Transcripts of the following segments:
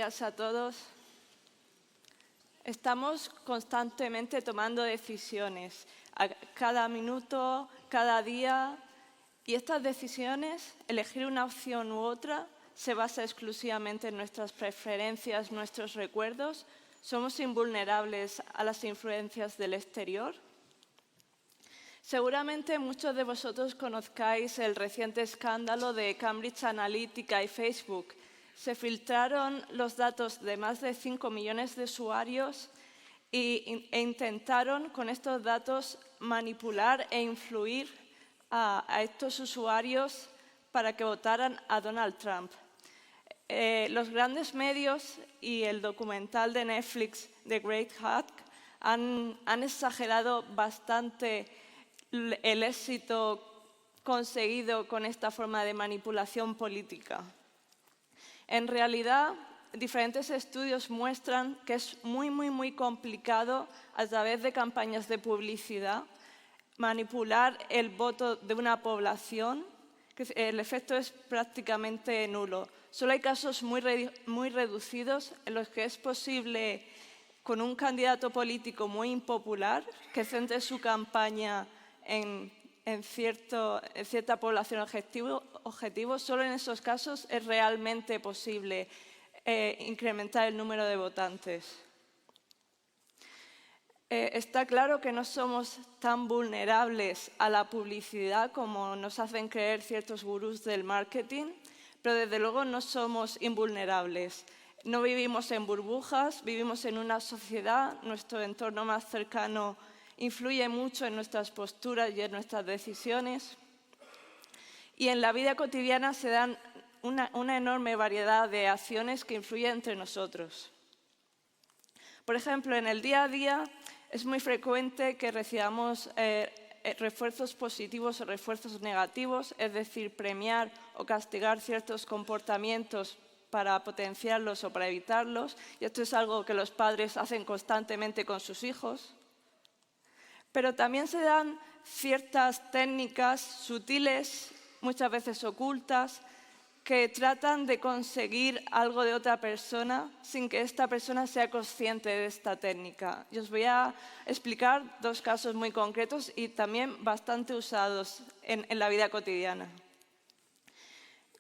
Días a todos. Estamos constantemente tomando decisiones, a cada minuto, cada día, y estas decisiones, elegir una opción u otra, se basa exclusivamente en nuestras preferencias, nuestros recuerdos. ¿Somos invulnerables a las influencias del exterior? Seguramente muchos de vosotros conozcáis el reciente escándalo de Cambridge Analytica y Facebook. Se filtraron los datos de más de 5 millones de usuarios e intentaron con estos datos manipular e influir a estos usuarios para que votaran a Donald Trump. Los grandes medios y el documental de Netflix, The Great Hack, han exagerado bastante el éxito conseguido con esta forma de manipulación política. En realidad, diferentes estudios muestran que es muy complicado, a través de campañas de publicidad, manipular el voto de una población, que el efecto es prácticamente nulo. Solo hay casos muy reducidos en los que es posible, con un candidato político muy impopular, que centre su campaña en cierta población objetivo, solo en esos casos es realmente posible incrementar el número de votantes. Está claro que no somos tan vulnerables a la publicidad como nos hacen creer ciertos gurús del marketing, pero desde luego no somos invulnerables. No vivimos en burbujas, vivimos en una sociedad, nuestro entorno más cercano influye mucho en nuestras posturas y en nuestras decisiones. Y en la vida cotidiana se dan una enorme variedad de acciones que influyen entre nosotros. Por ejemplo, en el día a día es muy frecuente que recibamos refuerzos positivos o refuerzos negativos, es decir, premiar o castigar ciertos comportamientos para potenciarlos o para evitarlos. Y esto es algo que los padres hacen constantemente con sus hijos. Pero también se dan ciertas técnicas sutiles, muchas veces ocultas, que tratan de conseguir algo de otra persona sin que esta persona sea consciente de esta técnica. Y os voy a explicar dos casos muy concretos y también bastante usados en la vida cotidiana.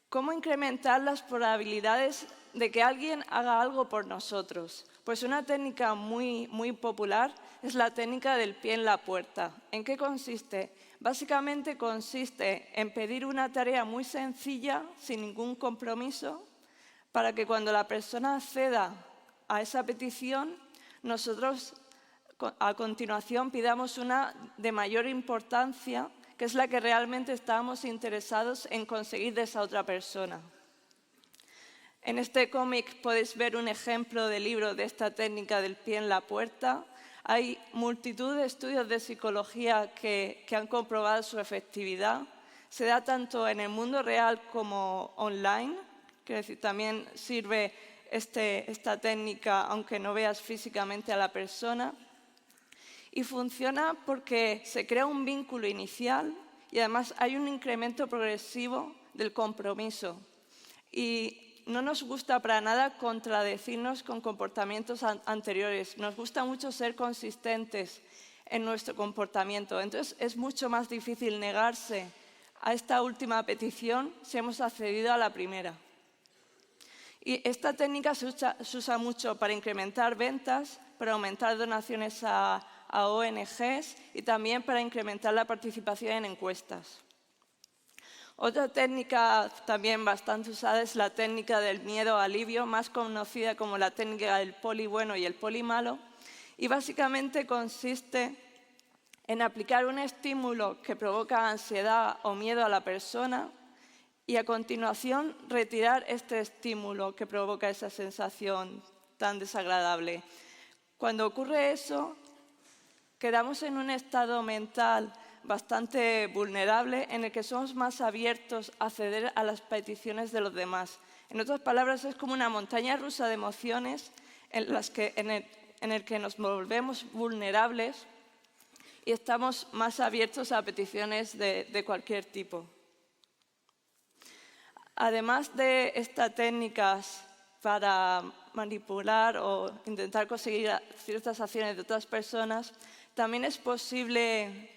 ¿Cómo incrementar las probabilidades de que alguien haga algo por nosotros? Pues una técnica muy popular es la técnica del pie en la puerta. ¿En qué consiste? Básicamente consiste en pedir una tarea muy sencilla, sin ningún compromiso, para que cuando la persona acceda a esa petición, nosotros a continuación pidamos una de mayor importancia, que es la que realmente estábamos interesados en conseguir de esa otra persona. En este cómic podéis ver un ejemplo de libro de esta técnica del pie en la puerta. Hay multitud de estudios de psicología que han comprobado su efectividad. Se da tanto en el mundo real como online, quiero decir, también sirve esta técnica aunque no veas físicamente a la persona. Y funciona porque se crea un vínculo inicial y además hay un incremento progresivo del compromiso. Y no nos gusta para nada contradecirnos con comportamientos anteriores. Nos gusta mucho ser consistentes en nuestro comportamiento. Entonces, es mucho más difícil negarse a esta última petición si hemos accedido a la primera. Y esta técnica se usa mucho para incrementar ventas, para aumentar donaciones a ONGs y también para incrementar la participación en encuestas. Otra técnica también bastante usada es la técnica del miedo-alivio, más conocida como la técnica del poli bueno y el poli malo, y básicamente consiste en aplicar un estímulo que provoca ansiedad o miedo a la persona y a continuación retirar este estímulo que provoca esa sensación tan desagradable. Cuando ocurre eso, quedamos en un estado mental bastante vulnerable en el que somos más abiertos a ceder a las peticiones de los demás. En otras palabras, es como una montaña rusa de emociones en el que nos volvemos vulnerables y estamos más abiertos a peticiones de cualquier tipo. Además de estas técnicas para manipular o intentar conseguir ciertas acciones de otras personas, también es posible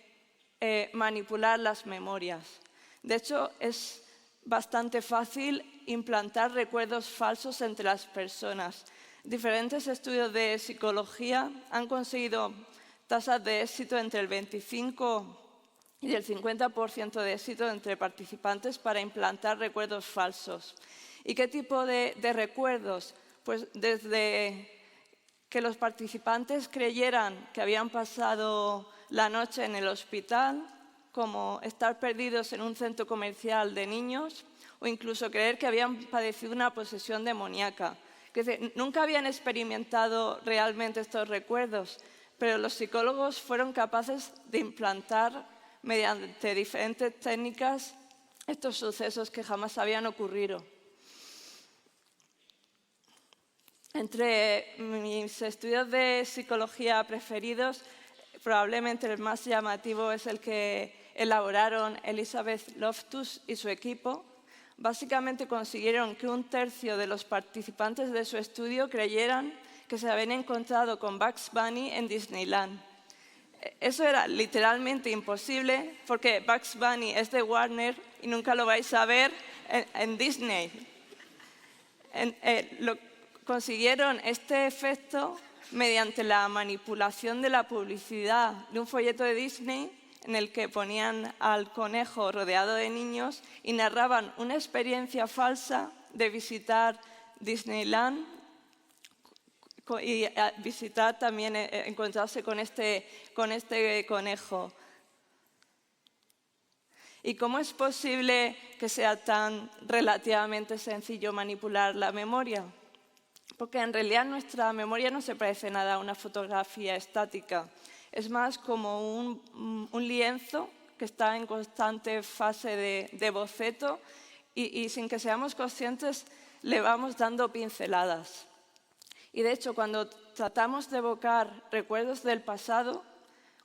manipular las memorias. De hecho, es bastante fácil implantar recuerdos falsos entre las personas. Diferentes estudios de psicología han conseguido tasas de éxito entre el 25 y el 50% de éxito entre participantes para implantar recuerdos falsos. ¿Y qué tipo de recuerdos? Pues desde que los participantes creyeran que habían pasado la noche en el hospital, como estar perdidos en un centro comercial de niños, o incluso creer que habían padecido una posesión demoníaca. Es decir, nunca habían experimentado realmente estos recuerdos, pero los psicólogos fueron capaces de implantar mediante diferentes técnicas estos sucesos que jamás habían ocurrido. Entre mis estudios de psicología preferidos, probablemente el más llamativo es el que elaboraron Elizabeth Loftus y su equipo. Básicamente consiguieron que 1/3 de los participantes de su estudio creyeran que se habían encontrado con Bugs Bunny en Disneyland. Eso era literalmente imposible porque Bugs Bunny es de Warner y nunca lo vais a ver en Disney. Consiguieron este efecto mediante la manipulación de la publicidad de un folleto de Disney en el que ponían al conejo rodeado de niños y narraban una experiencia falsa de visitar Disneyland y visitar también, encontrarse con este conejo. ¿Y cómo es posible que sea tan relativamente sencillo manipular la memoria? Porque en realidad nuestra memoria no se parece nada a una fotografía estática. Es más como un lienzo que está en constante fase de boceto y sin que seamos conscientes le vamos dando pinceladas. Y de hecho, cuando tratamos de evocar recuerdos del pasado,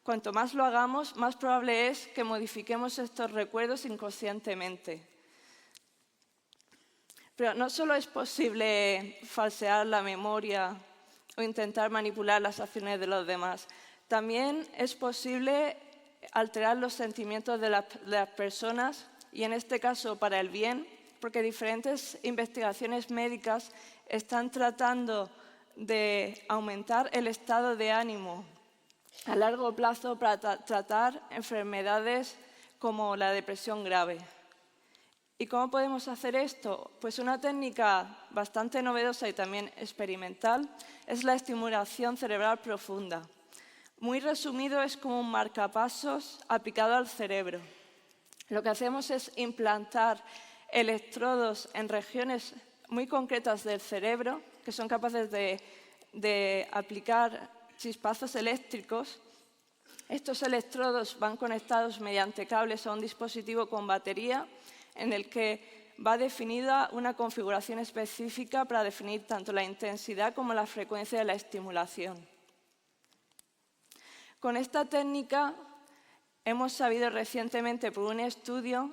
cuanto más lo hagamos, más probable es que modifiquemos estos recuerdos inconscientemente. Pero no solo es posible falsear la memoria o intentar manipular las acciones de los demás, también es posible alterar los sentimientos de las personas y en este caso para el bien, porque diferentes investigaciones médicas están tratando de aumentar el estado de ánimo a largo plazo para tratar enfermedades como la depresión grave. ¿Y cómo podemos hacer esto? Pues una técnica bastante novedosa y también experimental es la estimulación cerebral profunda. Muy resumido, es como un marcapasos aplicado al cerebro. Lo que hacemos es implantar electrodos en regiones muy concretas del cerebro que son capaces de aplicar chispazos eléctricos. Estos electrodos van conectados mediante cables a un dispositivo con batería en el que va definida una configuración específica para definir tanto la intensidad como la frecuencia de la estimulación. Con esta técnica hemos sabido recientemente por un estudio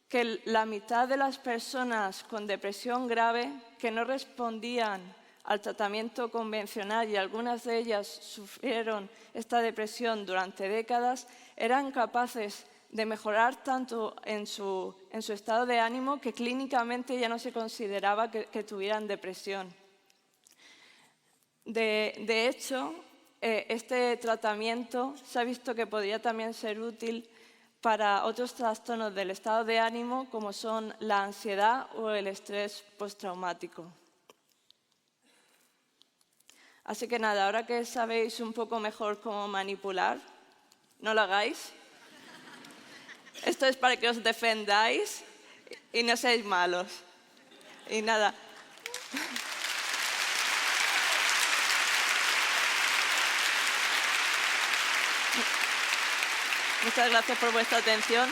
que la mitad de las personas con depresión grave que no respondían al tratamiento convencional y algunas de ellas sufrieron esta depresión durante décadas, eran capaces de mejorar tanto en su estado de ánimo que clínicamente ya no se consideraba que tuvieran depresión. De hecho, este tratamiento se ha visto que podría también ser útil para otros trastornos del estado de ánimo como son la ansiedad o el estrés postraumático. Así que nada, ahora que sabéis un poco mejor cómo manipular, no lo hagáis. Esto es para que os defendáis y no seáis malos. Y nada. Muchas gracias por vuestra atención.